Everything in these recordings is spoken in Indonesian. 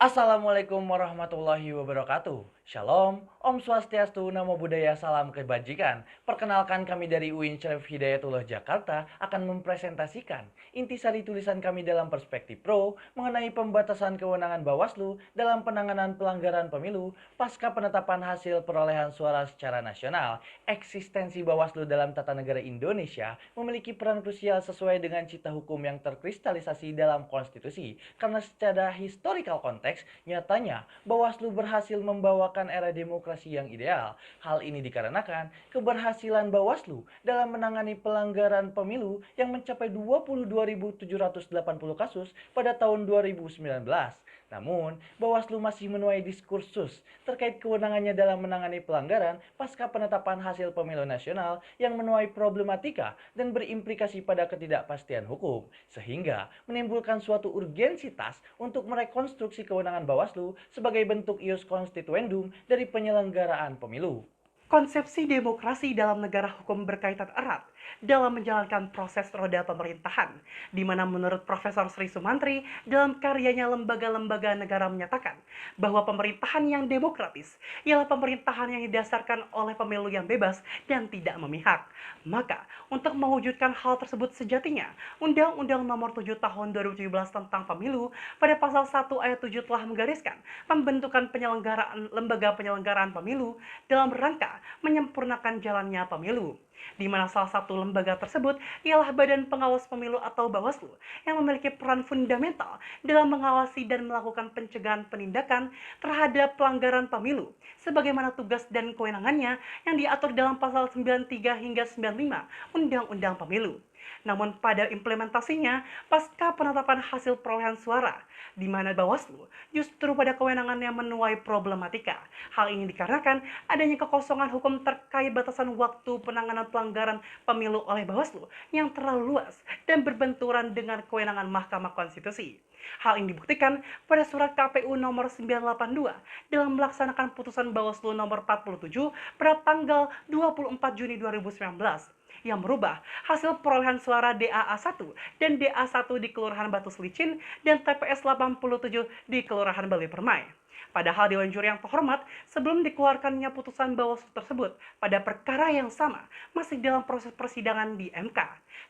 Assalamualaikum warahmatullahi wabarakatuh. Shalom, Om Swastiastu, Namo Buddhaya, Salam Kebajikan. Perkenalkan kami dari UIN Syarif Hidayatullah Jakarta akan mempresentasikan intisari tulisan kami dalam Perspektif Pro mengenai pembatasan kewenangan Bawaslu dalam penanganan pelanggaran pemilu pasca penetapan hasil perolehan suara secara nasional. Eksistensi Bawaslu dalam tata negara Indonesia memiliki peran krusial sesuai dengan cita hukum yang terkristalisasi dalam konstitusi karena secara historical konteks nyatanya Bawaslu berhasil membawakan era demokrasi yang ideal. Hal ini dikarenakan keberhasilan Bawaslu dalam menangani pelanggaran pemilu yang mencapai 22.780 kasus pada tahun 2019. Namun, Bawaslu masih menuai diskursus terkait kewenangannya dalam menangani pelanggaran pasca penetapan hasil pemilu nasional yang menuai problematika dan berimplikasi pada ketidakpastian hukum, sehingga menimbulkan suatu urgensitas untuk merekonstruksi kewenangan Bawaslu sebagai bentuk ius constituendum dari penyelenggaraan pemilu. Konsepsi demokrasi dalam negara hukum berkaitan erat dalam menjalankan proses roda pemerintahan, di mana menurut Profesor Sri Sumantri dalam karyanya Lembaga-Lembaga Negara menyatakan bahwa pemerintahan yang demokratis ialah pemerintahan yang didasarkan oleh pemilu yang bebas dan tidak memihak. Maka, untuk mewujudkan hal tersebut sejatinya, Undang-Undang Nomor 7 Tahun 2017 tentang Pemilu pada pasal 1 ayat 7 telah menggariskan pembentukan lembaga penyelenggaraan pemilu dalam rangka menyempurnakan jalannya pemilu, di mana salah satu lembaga tersebut ialah Badan Pengawas Pemilu atau Bawaslu yang memiliki peran fundamental dalam mengawasi dan melakukan pencegahan penindakan terhadap pelanggaran pemilu sebagaimana tugas dan kewenangannya yang diatur dalam pasal 93 hingga 95 Undang-Undang Pemilu. Namun pada implementasinya, pasca penetapan hasil perolehan suara, di mana Bawaslu justru pada kewenangannya menuai problematika. Hal ini dikarenakan adanya kekosongan hukum terkait batasan waktu penanganan pelanggaran pemilu oleh Bawaslu yang terlalu luas dan berbenturan dengan kewenangan Mahkamah Konstitusi. Hal ini dibuktikan pada surat KPU nomor 982 dalam melaksanakan putusan Bawaslu nomor 47 pada tanggal 24 Juni 2019 yang merubah hasil perolehan suara DAA1 dan DA1 di Kelurahan Batu Selicin dan TPS 87 di Kelurahan Bali Permai. Padahal Dewan Juri yang terhormat, sebelum dikeluarkannya putusan Bawaslu tersebut pada perkara yang sama masih dalam proses persidangan di MK,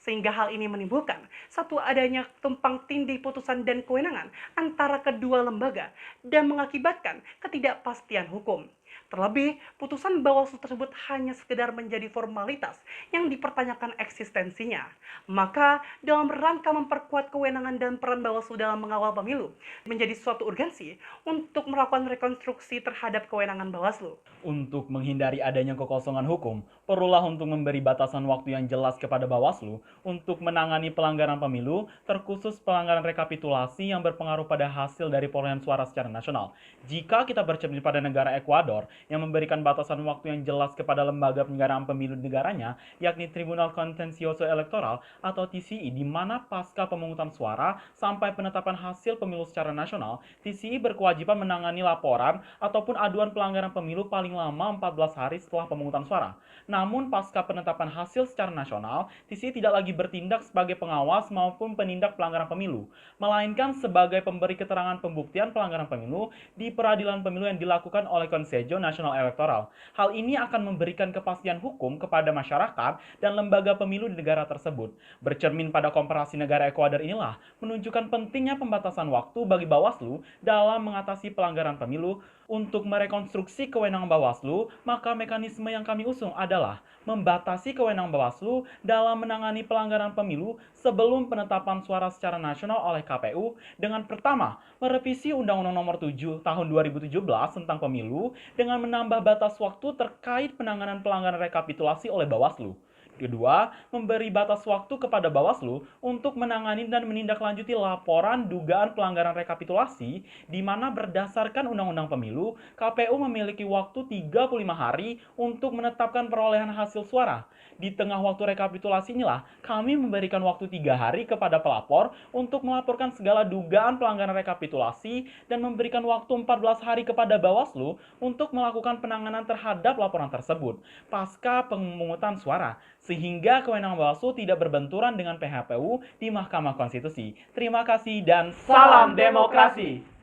sehingga hal ini menimbulkan satu adanya tumpang tindih putusan dan kewenangan antara kedua lembaga dan mengakibatkan ketidakpastian hukum. Terlebih, putusan Bawaslu tersebut hanya sekedar menjadi formalitas yang dipertanyakan eksistensinya. Maka, dalam rangka memperkuat kewenangan dan peran Bawaslu dalam mengawal pemilu, menjadi suatu urgensi untuk melakukan rekonstruksi terhadap kewenangan Bawaslu. Untuk menghindari adanya kekosongan hukum, perlulah untuk memberi batasan waktu yang jelas kepada Bawaslu untuk menangani pelanggaran pemilu, terkhusus pelanggaran rekapitulasi yang berpengaruh pada hasil dari perolehan suara secara nasional. Jika kita bercermin pada negara Ekuador yang memberikan batasan waktu yang jelas kepada lembaga penyelenggaraan pemilu negaranya, yakni Tribunal Contencioso Electoral atau TCI, di mana pasca pemungutan suara sampai penetapan hasil pemilu secara nasional, TCI berkewajiban menangani laporan ataupun aduan pelanggaran pemilu paling lama 14 hari setelah pemungutan suara. Namun pasca penetapan hasil secara nasional, TCI tidak lagi bertindak sebagai pengawas maupun penindak pelanggaran pemilu, melainkan sebagai pemberi keterangan pembuktian pelanggaran pemilu di peradilan pemilu yang dilakukan oleh Consejo Nacional Electoral. Hal ini akan memberikan kepastian hukum kepada masyarakat dan lembaga pemilu di negara tersebut. Bercermin pada komparasi negara Ekuador inilah menunjukkan pentingnya pembatasan waktu bagi Bawaslu dalam mengatasi pelanggaran pemilu. Untuk merekonstruksi kewenangan Bawaslu, maka mekanisme yang kami usung adalah membatasi kewenangan Bawaslu dalam menangani pelanggaran pemilu sebelum penetapan suara secara nasional oleh KPU dengan pertama, merevisi Undang-Undang Nomor 7 Tahun 2017 tentang Pemilu dengan menambah batas waktu terkait penanganan pelanggaran rekapitulasi oleh Bawaslu. Kedua, memberi batas waktu kepada Bawaslu untuk menangani dan menindaklanjuti laporan dugaan pelanggaran rekapitulasi, di mana berdasarkan Undang-Undang Pemilu, KPU memiliki waktu 35 hari untuk menetapkan perolehan hasil suara. Di tengah waktu rekapitulasi inilah, kami memberikan waktu 3 hari kepada pelapor untuk melaporkan segala dugaan pelanggaran rekapitulasi dan memberikan waktu 14 hari kepada Bawaslu untuk melakukan penanganan terhadap laporan tersebut pasca pemungutan suara, sehingga kewenangan Bawaslu tidak berbenturan dengan PHPU di Mahkamah Konstitusi. Terima kasih dan salam demokrasi!